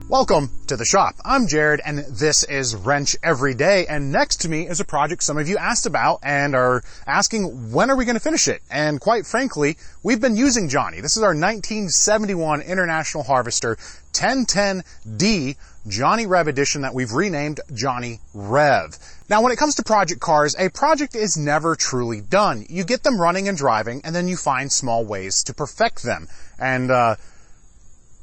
Welcome to the shop. I'm Jared and this is Wrench Every Day, and next to me is a project some of you asked about and are asking when are we going to finish it. And quite frankly, we've been using Johnny. This is our 1971 International Harvester 1010D Johnnie Rev edition that we've renamed Johnnie Rev. Now when it comes to project cars, a project is never truly done. You get them running and driving and then you find small ways to perfect them. And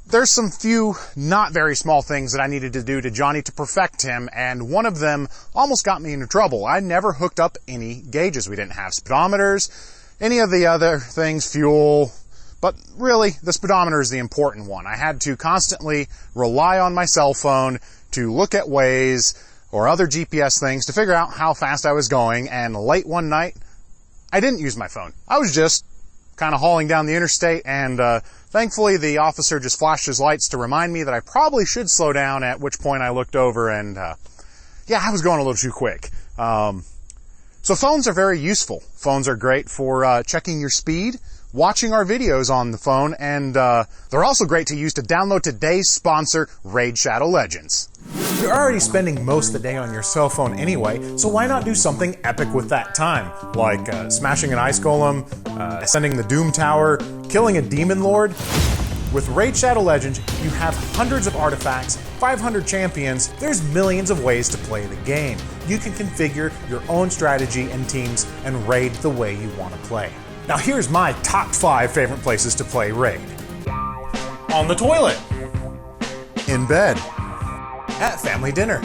there's some few not very small things that I needed to do to Johnny to perfect him, and one of them almost got me into trouble. I never hooked up any gauges. We didn't have speedometers, any of the other things, fuel, but really the speedometer is the important one. I had to constantly rely on my cell phone to look at Waze or other GPS things to figure out how fast I was going, and late one night, I didn't use my phone. I was just kind of hauling down the interstate, and thankfully the officer just flashed his lights to remind me that I probably should slow down, at which point I looked over and yeah, I was going a little too quick. So phones are very useful. Phones are great for checking your speed, watching our videos on the phone, and they're also great to use to download today's sponsor, Raid Shadow Legends. You're already spending most of the day on your cell phone anyway, so why not do something epic with that time? Like smashing an ice golem, ascending the Doom Tower, killing a demon lord? With Raid Shadow Legends, you have hundreds of artifacts, 500 champions, there's millions of ways to play the game. You can configure your own strategy and teams and raid the way you want to play. Now here's my top 5 favorite places to play Raid. On the toilet. In bed. At family dinner.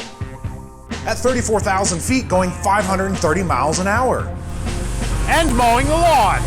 At 34,000 feet going 530 miles an hour. And mowing the lawn.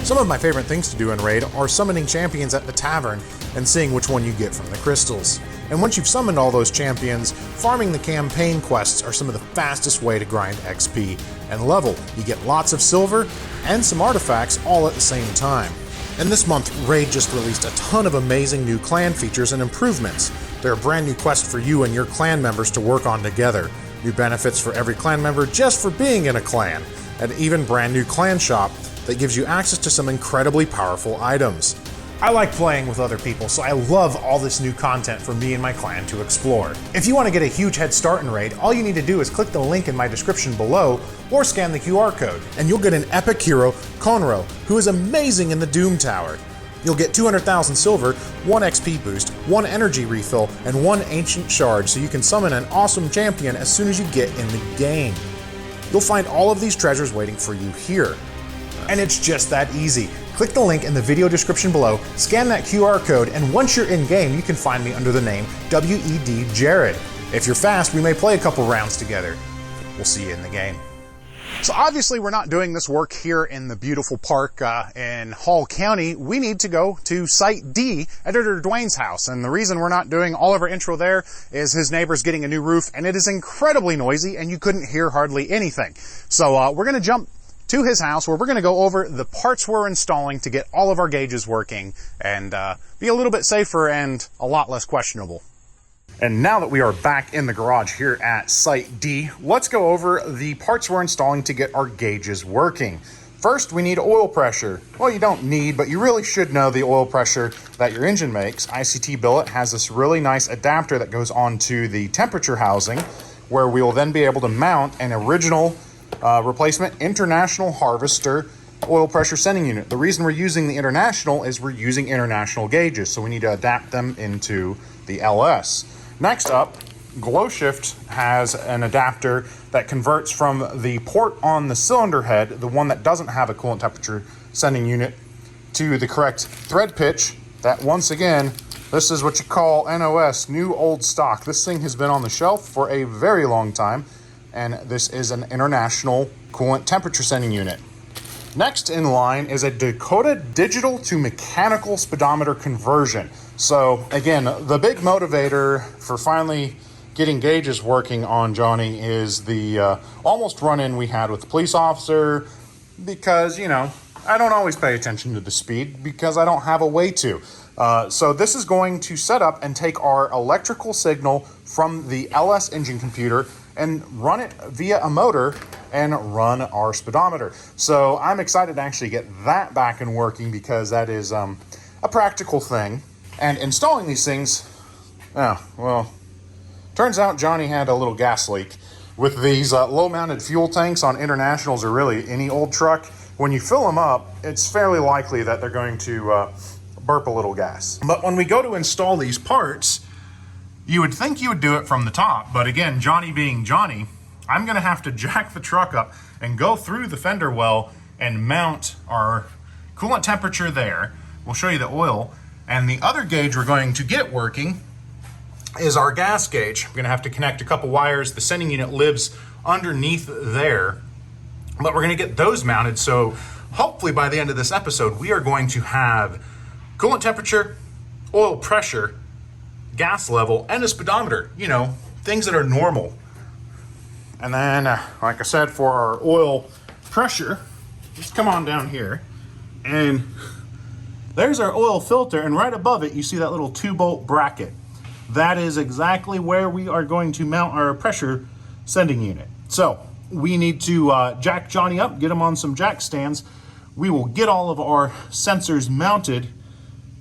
Some of my favorite things to do in Raid are summoning champions at the tavern and seeing which one you get from the crystals. And once you've summoned all those champions, farming the campaign quests are some of the fastest way to grind XP and level. You get lots of silver and some artifacts all at the same time. And this month, Raid just released a ton of amazing new clan features and improvements. There are brand new quests for you and your clan members to work on together, new benefits for every clan member just for being in a clan, and even brand new clan shop that gives you access to some incredibly powerful items. I like playing with other people, so I love all this new content for me and my clan to explore. If you want to get a huge head start in Raid, all you need to do is click the link in my description below or scan the QR code, and you'll get an epic hero, Conroe, who is amazing in the Doom Tower. You'll get 200,000 silver, 1 XP boost, 1 energy refill, and 1 ancient shard so you can summon an awesome champion as soon as you get in the game. You'll find all of these treasures waiting for you here. And it's just that easy. Click the link in the video description below, scan that QR code, and once you're in game, you can find me under the name WED Jared. If you're fast, we may play a couple rounds together. We'll see you in the game. So obviously we're not doing this work here in the beautiful park in Hall County. We need to go to Site D, Editor Dwayne's house. And the reason we're not doing all of our intro there is his neighbor's getting a new roof and it is incredibly noisy and you couldn't hear hardly anything. So we're gonna jump to his house where we're going to go over the parts we're installing to get all of our gauges working and be a little bit safer and a lot less questionable. And now that we are back in the garage here at Site D, let's go over the parts we're installing to get our gauges working. First, we need oil pressure. Well, you don't need, but you really should know the oil pressure that your engine makes. ICT Billet has this really nice adapter that goes onto the temperature housing where we will then be able to mount an original replacement International Harvester oil pressure sending unit. The reason we're using the International is we're using international gauges, so we need to adapt them into the LS. Next up, GlowShift has an adapter that converts from the port on the cylinder head, the one that doesn't have a coolant temperature sending unit, to the correct thread pitch. That once again, this is what you call NOS, new old stock. This thing has been on the shelf for a very long time, and this is an international coolant temperature sending unit. Next in line is a Dakota digital to mechanical speedometer conversion. So again, the big motivator for finally getting gauges working on Johnny is the almost run-in we had with the police officer, because, you know, I don't always pay attention to the speed because I don't have a way to. So this is going to set up and take our electrical signal from the LS engine computer and run it via a motor and run our speedometer. So I'm excited to actually get that back and working because that is a practical thing. And installing these things, oh, well, turns out Johnny had a little gas leak. With these low-mounted fuel tanks on Internationals or really any old truck, when you fill them up, it's fairly likely that they're going to burp a little gas. But when we go to install these parts, you would think you would do it from the top. But again, Johnny being Johnny, I'm going to have to jack the truck up and go through the fender well and mount our coolant temperature there. We'll show you the oil. And the other gauge we're going to get working is our gas gauge. I'm going to have to connect a couple wires. The sending unit lives underneath there, but we're going to get those mounted. So hopefully by the end of this episode, we are going to have coolant temperature, oil pressure, gas level, and a speedometer, you know, things that are normal. And then, like I said, for our oil pressure, just come on down here, and there's our oil filter, and right above it, you see that little 2-bolt bracket. That is exactly where we are going to mount our pressure sending unit. So we need to jack Johnny up, get him on some jack stands. We will get all of our sensors mounted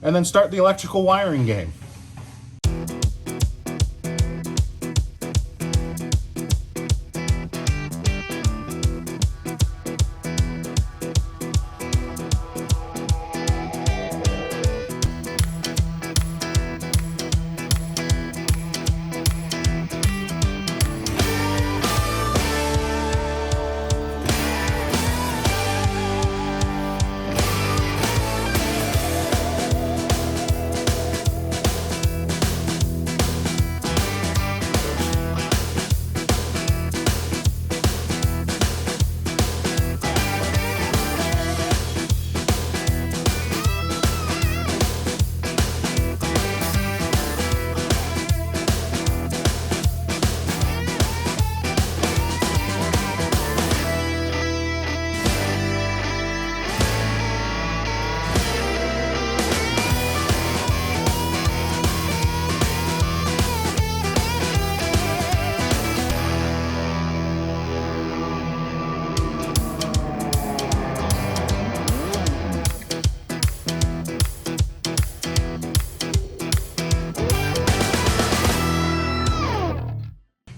and then start the electrical wiring game.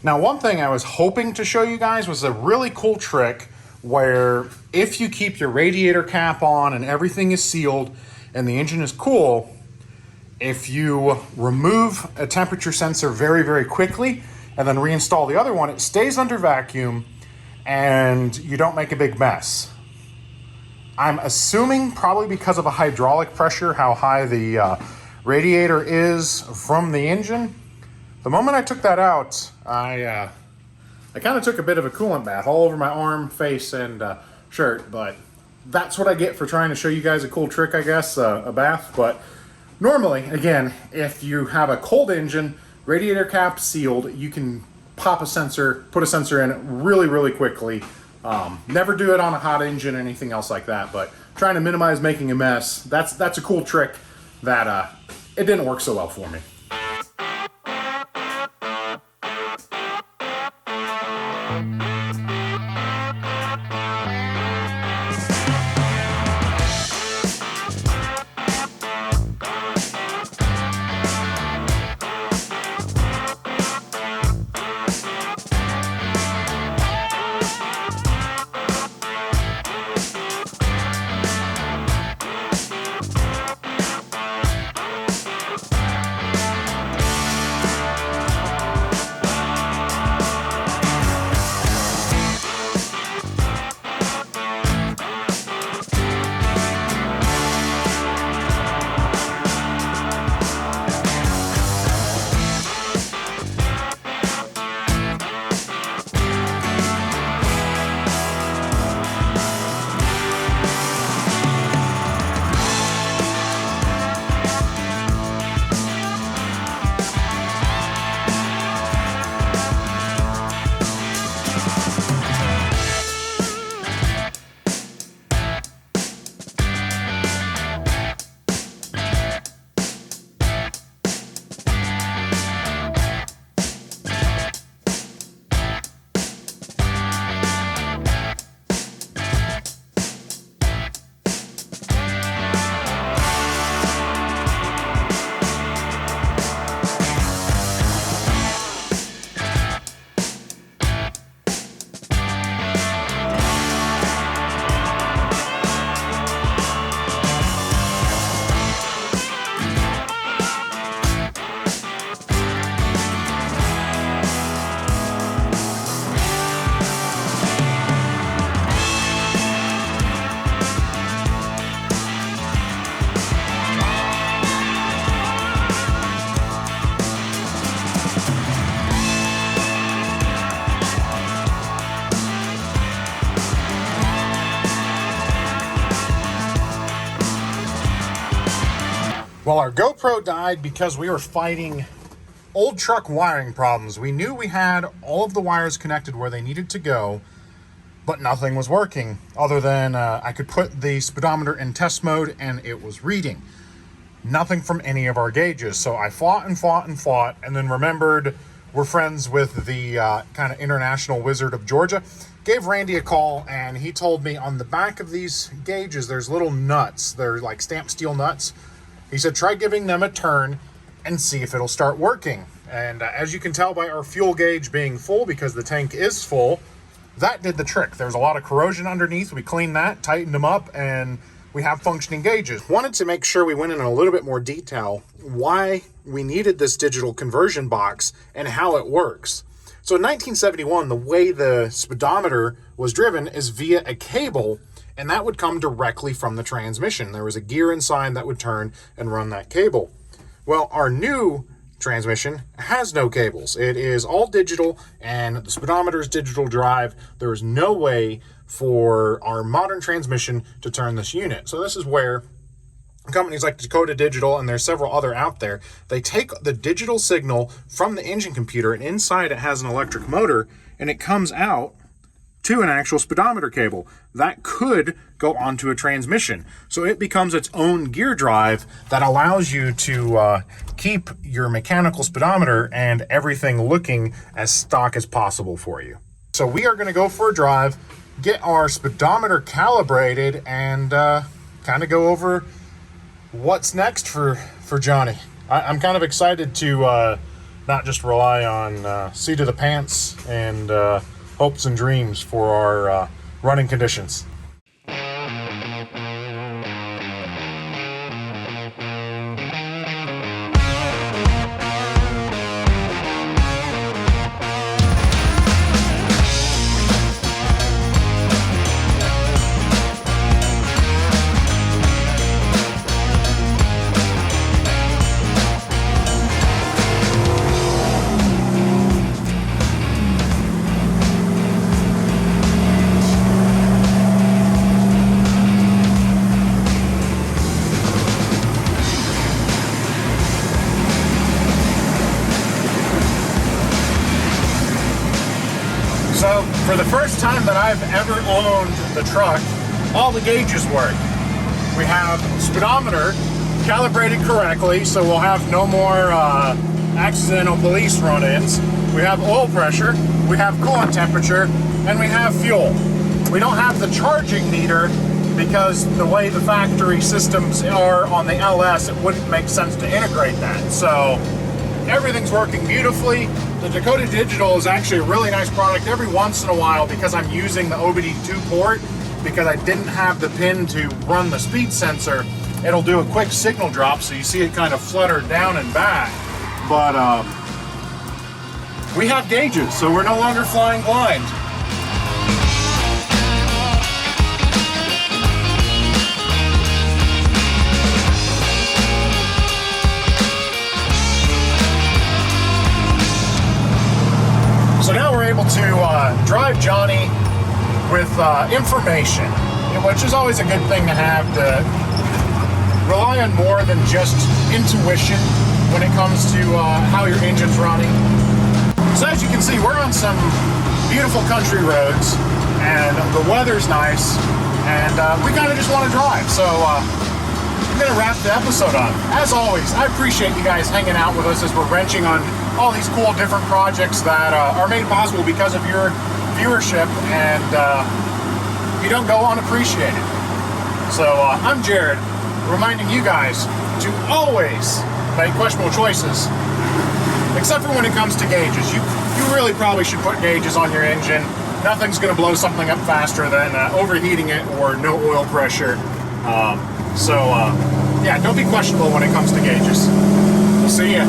Now, one thing I was hoping to show you guys was a really cool trick where if you keep your radiator cap on and everything is sealed and the engine is cool, if you remove a temperature sensor very, very quickly and then reinstall the other one, it stays under vacuum and you don't make a big mess. I'm assuming probably because of a hydraulic pressure, how high the radiator is from the engine. The moment I took that out, I kind of took a bit of a coolant bath all over my arm, face, and shirt, but that's what I get for trying to show you guys a cool trick, I guess, a bath. But normally, again, if you have a cold engine, radiator cap sealed, you can pop a sensor, put a sensor in really, really quickly. Never do it on a hot engine or anything else like that, but trying to minimize making a mess, that's a cool trick that it didn't work so well for me. Well, our GoPro died because we were fighting old truck wiring problems. We knew we had all of the wires connected where they needed to go, but nothing was working other than I could put the speedometer in test mode and it was reading. Nothing from any of our gauges. So I fought and fought and fought, and then remembered we're friends with the kind of international wizard of Georgia. Gave Randy a call, and he told me on the back of these gauges there's little nuts. They're like stamped steel nuts. He said try giving them a turn and see if it'll start working. And as you can tell by our fuel gauge being full, because the tank is full, that did the trick. There's a lot of corrosion underneath. We cleaned that, tightened them up, and we have functioning gauges. Wanted to make sure we went in a little bit more detail why we needed this digital conversion box and how it works. So in 1971, the way the speedometer was driven is via a cable, and that would come directly from the transmission. There was a gear inside that would turn and run that cable. Well, our new transmission has no cables. It is all digital, and the speedometer's digital drive. There is no way for our modern transmission to turn this unit. So this is where companies like Dakota Digital, and there's several other out there, they take the digital signal from the engine computer, and inside it has an electric motor, and it comes out to an actual speedometer cable that could go onto a transmission. So it becomes its own gear drive that allows you to keep your mechanical speedometer and everything looking as stock as possible for you. So we are going to go for a drive, get our speedometer calibrated, and kind of go over what's next for Johnny. I'm kind of excited to not just rely on seat of the pants and hopes and dreams for our running conditions. So, for the first time that I've ever owned the truck, all the gauges work. We have speedometer calibrated correctly, so we'll have no more accidental police run-ins. We have oil pressure, we have coolant temperature, and we have fuel. We don't have the charging meter because the way the factory systems are on the LS, it wouldn't make sense to integrate that. So everything's working beautifully. The Dakota Digital is actually a really nice product. Every once in a while, because I'm using the OBD2 port, because I didn't have the pin to run the speed sensor, it'll do a quick signal drop, so you see it kind of flutter down and back. But we have gauges, so we're no longer flying blind. So now we're able to drive Johnny with information, which is always a good thing to have, to rely on more than just intuition when it comes to how your engine's running. So as you can see, we're on some beautiful country roads, and the weather's nice, and we kind of just want to drive. So I'm going to wrap the episode up. As always, I appreciate you guys hanging out with us as we're wrenching on all these cool different projects that are made possible because of your viewership, and you don't go unappreciated. So I'm Jared, reminding you guys to always make questionable choices, except for when it comes to gauges. You really probably should put gauges on your engine. Nothing's going to blow something up faster than overheating it or no oil pressure. Yeah, don't be questionable when it comes to gauges. We'll see ya.